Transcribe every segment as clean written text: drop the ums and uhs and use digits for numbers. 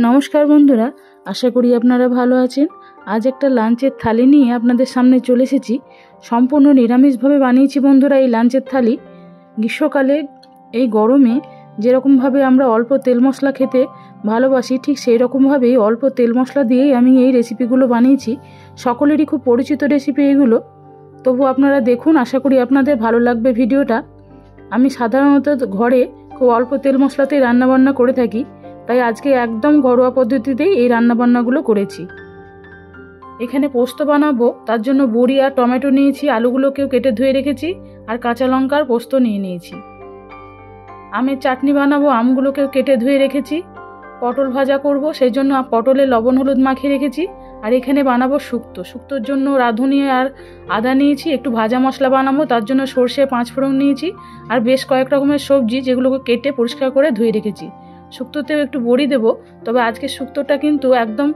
নমস্কার বন্ধুরা, আশা করি আপনারা ভালো আছেন। আজ একটা লাঞ্চের থালি নিয়ে আপনাদের সামনে চলে এসেছি। সম্পূর্ণ নিরামিষভাবে বানিয়েছি বন্ধুরা এই লাঞ্চের থালি। গ্রীষ্মকালে এই গরমে যেরকমভাবে আমরা অল্প তেল মশলা খেতে ভালোবাসি, ঠিক সেই রকমভাবেই অল্প তেল মশলা দিয়েই আমি এই রেসিপিগুলো বানিয়েছি। সকলেরই খুব পরিচিত রেসিপি এগুলো, তবু আপনারা দেখুন, আশা করি আপনাদের ভালো লাগবে ভিডিওটা। আমি সাধারণত ঘরে খুব অল্প তেল মশলাতেই রান্নাবান্না করে থাকি, তাই আজকে একদম ঘরোয়া পদ্ধতিতেই এই রান্নাবান্নাগুলো করেছি। এখানে পোস্ত বানাবো, তার জন্য বড়ি আর টমেটো নিয়েছি, আলুগুলোকেও কেটে ধুয়ে রেখেছি, আর কাঁচা লঙ্কার পোস্ত নিয়ে নিয়েছি। আমের চাটনি বানাবো, আমগুলোকেও কেটে ধুয়ে রেখেছি। পটল ভাজা করব, সেই জন্য পটলে লবণ হলুদ মাখিয়ে রেখেছি। আর এখানে বানাবো শুক্তোর জন্য রাঁধুনি আর আদা নিয়েছি। একটু ভাজা মশলা বানাবো, তার জন্য সর্ষে 5 ফোড়ন নিয়েছি, আর বেশ কয়েক রকমের সবজি যেগুলোকে কেটে পরিষ্কার করে ধুয়ে রেখেছি। শুক্তোতেও একটু বড়ি দেবো, তবে আজকে শুক্তোটা কিন্তু একদম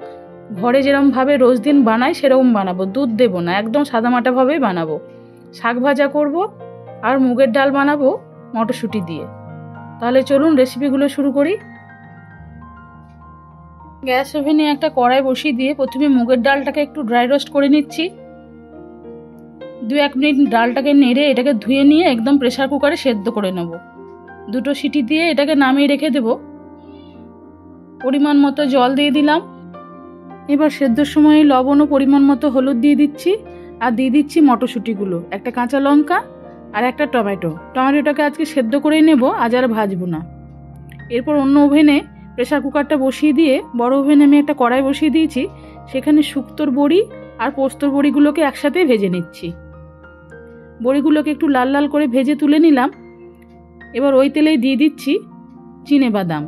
ঘরে যেরকমভাবে রোজ দিন বানাই সেরকম বানাবো, দুধ দেবো না, একদম সাদামাটাভাবেই বানাবো। শাক ভাজা করব, আর মুগের ডাল বানাবো মটরশুঁটি দিয়ে। তাহলে চলুন রেসিপিগুলো শুরু করি। গ্যাস ওভেনে একটা কড়াই বসিয়ে দিয়ে প্রথমে মুগের ডালটাকে একটু ড্রাই রোস্ট করে নিচ্ছি। 2-1 মিনিট ডালটাকে নেড়ে এটাকে ধুয়ে নিয়ে একদম প্রেসার কুকারে সেদ্ধ করে নেব। 2টো সিটি দিয়ে এটাকে নামিয়ে রেখে দেব। পরিমাণ মতো জল দিয়ে দিলাম। এবার সেদ্ধর সময় লবণ ও পরিমাণ মতো হলুদ দিয়ে দিচ্ছি, আর দিয়ে দিচ্ছি মটরশুঁটিগুলো, একটা কাঁচা লঙ্কা আর একটা টমেটোটাকে আজকে সেদ্ধ করেই নেব, আজ আর ভাজবো না। এরপর অন্য ওভেনে প্রেসার কুকারটা বসিয়ে দিয়ে বড় ওভেনে আমি একটা কড়াই বসিয়ে দিয়েছি, সেখানে শুক্তোর বড়ি আর পোস্তর বড়িগুলোকে একসাথে ভেজে নিচ্ছি। বড়িগুলোকে একটু লাল লাল করে ভেজে তুলে নিলাম। এবার ওই তেলেই দিয়ে দিচ্ছি চিনে বাদাম।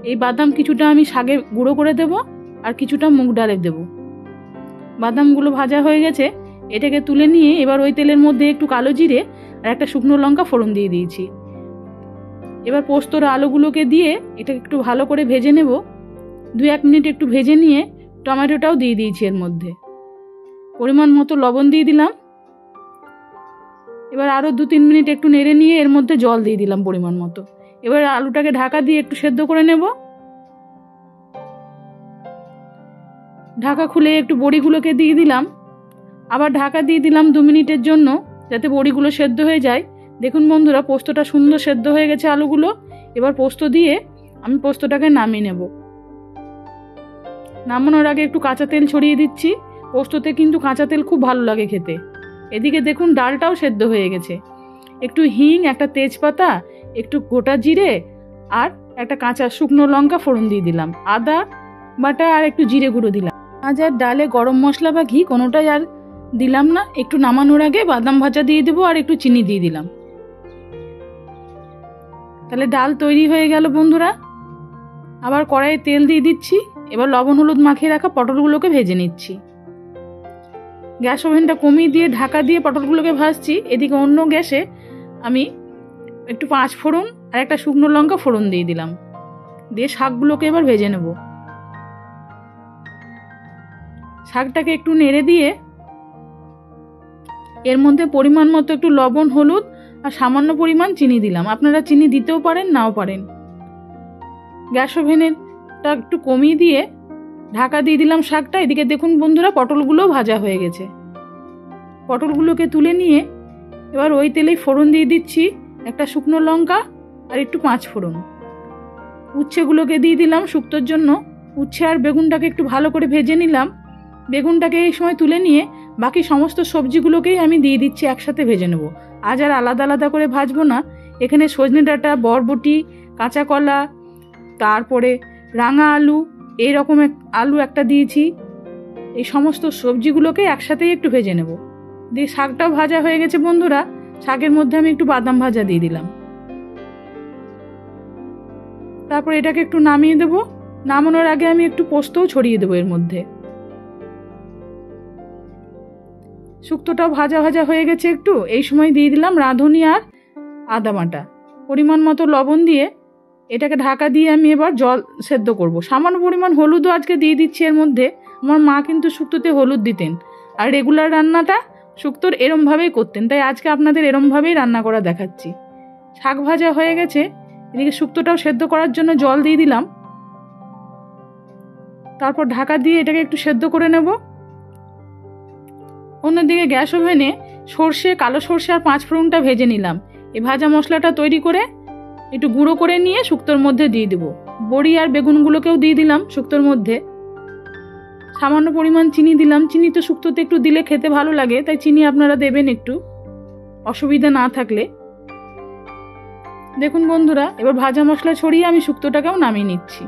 এই বাদাম কিছুটা আমি শাকে গুঁড়ো করে দেব, আর কিছুটা মুগ ডালে দেব। বাদামগুলো ভাজা হয়ে গেছে, এটাকে তুলে নিয়ে এবার ওই তেলের মধ্যে একটু কালো জিরে আর একটা শুকনো লঙ্কা ফোড়ন দিয়ে দিয়েছি। এবার পোস্তর আলুগুলোকে দিয়ে এটাকে একটু ভালো করে ভেজে নেব। 2-1 মিনিট একটু ভেজে নিয়ে টমেটোটাও দিয়ে দিয়েছি এর মধ্যে। পরিমাণ মতো লবণ দিয়ে দিলাম। এবার আরও 2-3 মিনিট একটু নেড়ে নিয়ে এর মধ্যে জল দিয়ে দিলাম পরিমাণ মতো। এবার আলুটাকে ঢাকা দিয়ে একটু সেদ্ধ করে নেব। ঢাকা খুলে একটু বড়িগুলোকে দিয়ে দিলাম, আবার ঢাকা দিয়ে দিলাম 2 মিনিটের জন্য, যাতে বড়িগুলো সেদ্ধ হয়ে যায়। দেখুন বন্ধুরা, পোস্তটা সুন্দর সেদ্ধ হয়ে গেছে আলুগুলো। এবার পোস্ত দিয়ে আমি পোস্তটাকে নামিয়ে নেব। নামানোর আগে একটু কাঁচা তেল ছড়িয়ে দিচ্ছি। পোস্ততে কিন্তু কাঁচা তেল খুব ভালো লাগে খেতে। এদিকে দেখুন ডালটাও সেদ্ধ হয়ে গেছে। একটু হিং, একটা তেজপাতা, একটু গোটা জিরে আর একটা কাঁচা শুকনো লঙ্কা ফোড়ন দিয়ে দিলাম, আদা বাটা আর একটু জিরে গুঁড়ো দিলাম। আজ আর ডালে গরম মশলা বা ঘি কোনোটাই আর দিলাম না। একটু নামানোর আগে বাদাম ভাজা দিয়ে দেবো আর একটু চিনি দিয়ে দিলাম। তাহলে ডাল তৈরি হয়ে গেল বন্ধুরা। আবার কড়াইয়ে তেল দিয়ে দিচ্ছি। এবার লবণ হলুদ মাখিয়ে রাখা পটলগুলোকে ভেজে নিচ্ছি। গ্যাস ওভেনটা কমিয়ে দিয়ে ঢাকা দিয়ে পটলগুলোকে ভাজছি। এদিকে অন্য গ্যাসে আমি একটু 5 ফোড়ন আর একটা শুকনো লঙ্কা ফোড়ন দিয়ে দিলাম, দিয়ে শাকগুলোকে এবার ভেজে নেব। শাকটাকে একটু নেড়ে দিয়ে এর মধ্যে পরিমাণ মতো একটু লবণ হলুদ আর সামান্য পরিমাণ চিনি দিলাম। আপনারা চিনি দিতেও পারেন, নাও পারেন। গ্যাস ওভেনটা একটু কমিয়ে দিয়ে ঢাকা দিয়ে দিলাম শাকটা। এদিকে দেখুন বন্ধুরা, পটলগুলো ভাজা হয়ে গেছে। পটলগুলোকে তুলে নিয়ে এবার ওই তেলেই ফোড়ন দিয়ে দিচ্ছি, একটা শুকনো লঙ্কা আর একটু 5 ফোড়ন। উচ্ছেগুলোকে দিয়ে দিলাম শুক্তোর জন্য। উচ্ছে আর বেগুনটাকে একটু ভালো করে ভেজে নিলাম। বেগুনটাকে এই সময় তুলে নিয়ে বাকি সমস্ত সবজিগুলোকেই আমি দিয়ে দিচ্ছি, একসাথে ভেজে নেব। আজ আর আলাদা আলাদা করে ভাজবো না। এখানে সজনে ডাঁটা, বরবটি, কাঁচা কলা, তারপরে রাঙা আলু, এই রকম আলু একটা দিয়েছি। এই সমস্ত সবজিগুলোকে একসাথেই একটু ভেজে নেব। দিয়ে শাকটাও ভাজা হয়ে গেছে বন্ধুরা। শাকের মধ্যে আমি একটু বাদাম ভাজা দিয়ে দিলাম। তারপর এটাকে একটু নামিয়ে দেব। নামানোর আগে আমি একটু পোস্তও ছড়িয়ে দেবো এর মধ্যে। শুক্তোটাও ভাজা ভাজা হয়ে গেছে একটু। এই সময় দিয়ে দিলাম রাঁধুনি আর আদা বাটা। পরিমাণ মতো লবণ দিয়ে এটাকে ঢাকা দিয়ে আমি এবার জল সেদ্ধ করব। সামান্য পরিমাণ হলুদও আজকে দিয়ে দিচ্ছি এর মধ্যে। আমার মা কিন্তু শুক্তোতে হলুদ দিতেন, আর রেগুলার রান্নাটা শুক্তোর এরমভাবেই করতেন, তাই আজকে আপনাদের এরমভাবেই রান্না করা দেখাচ্ছি। শাক ভাজা হয়ে গেছে, এদিকে শুক্তোটাও সেদ্ধ করার জন্য জল দিয়ে দিলাম। তারপর ঢাকা দিয়ে এটাকে একটু সেদ্ধ করে নেব। অন্যদিকে গ্যাস ওভেনে সর্ষে, কালো সর্ষে আর 5 ফোড়নটা ভেজে নিলাম। এই ভাজা মশলাটা তৈরি করে একটু গুঁড়ো করে নিয়ে শুক্তোর মধ্যে দিয়ে দেবো। বড়ি আর বেগুনগুলোকেও দিয়ে দিলাম শুক্তোর মধ্যে। সামান্য পরিমাণ চিনি দিলাম। চিনি তো শুক্তোতে একটু দিলে খেতে ভালো লাগে, তাই চিনি আপনারা দেবেন একটু, অসুবিধা না থাকলে। দেখুন বন্ধুরা, এবার ভাজা মশলা ছড়িয়ে আমি শুক্তোটাকেও নামিয়ে নিচ্ছি।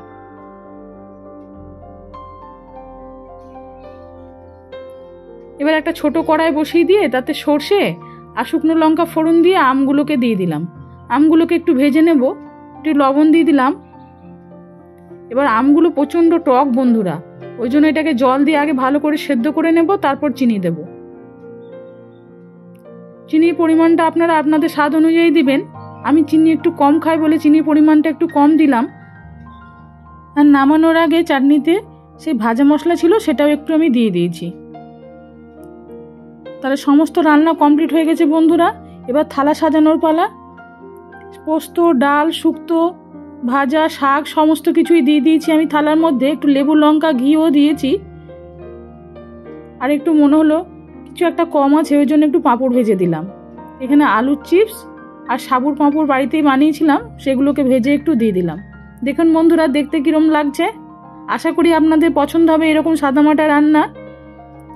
এবার একটা ছোট কড়াই বসিয়ে দিয়ে তাতে সর্ষে আর শুকনো লঙ্কা ফোড়ন দিয়ে আমগুলোকে দিয়ে দিলাম। আমগুলোকে একটু ভেজে নেব। একটু লবণ দিয়ে দিলাম। এবার আমগুলো প্রচণ্ড টক বন্ধুরা, ওই জন্য এটাকে জল দিয়ে আগে ভালো করে সেদ্ধ করে নেব, তারপর চিনি দেব। চিনির পরিমাণটা আপনারা আপনাদের স্বাদ অনুযায়ী দিবেন। আমি চিনি একটু কম খাই বলে চিনির পরিমাণটা একটু কম দিলাম। আর নামানোর আগে চাটনিতে সেই ভাজা মশলা ছিল সেটাও একটু আমি দিয়ে দিয়েছি। তাহলে সমস্ত রান্না কমপ্লিট হয়ে গেছে বন্ধুরা। এবার থালা সাজানোর পালা। পোস্ত, ডাল, শুক্তো, ভাজা, শাক সমস্ত কিছুই দিয়ে দিয়েছি আমি থালার মধ্যে। একটু লেবু, লঙ্কা, ঘিও দিয়েছি। আর একটু মনে হলো কিছু একটা কম আছে, ওই জন্য একটু পাঁপড় ভেজে দিলাম। এখানে আলুর চিপস আর সাবুর পাঁপড় বাড়িতেই বানিয়েছিলাম, সেগুলোকে ভেজে একটু দিয়ে দিলাম। দেখুন বন্ধুরা দেখতে কিরম লাগছে। আশা করি আপনাদের পছন্দ হবে এরকম সাদামাটা রান্না।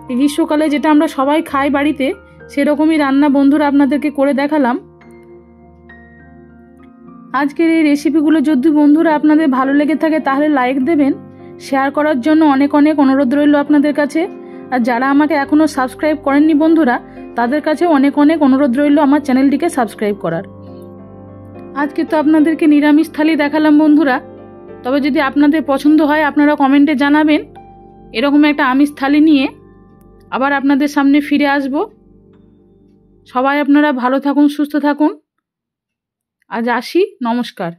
এই গ্রীষ্মকালে যেটা আমরা সবাই খাই বাড়িতে, সেরকমই রান্না বন্ধুরা আপনাদেরকে করে দেখালাম। আজকের এই রেসিপিগুলো যদি বন্ধুরা আপনাদের ভালো লেগে থাকে তাহলে লাইক দেবেন। শেয়ার করার জন্য অনেক অনেক অনুরোধ রইল আপনাদের কাছে। আর যারা আমাকে এখনও সাবস্ক্রাইব করেননি বন্ধুরা, তাদের কাছে অনেক অনেক অনুরোধ রইল আমার চ্যানেলটিকে সাবস্ক্রাইব করার। আজকে তো আপনাদেরকে নিরামিষ থালি দেখালাম বন্ধুরা। তবে যদি আপনাদের পছন্দ হয় আপনারা কমেন্টে জানাবেন। এরকম একটা আমিষ থালি নিয়ে আবার আপনাদের সামনে ফিরে আসব। সবাই আপনারা ভালো থাকুন, সুস্থ থাকুন। আজ আসি, নমস্কার।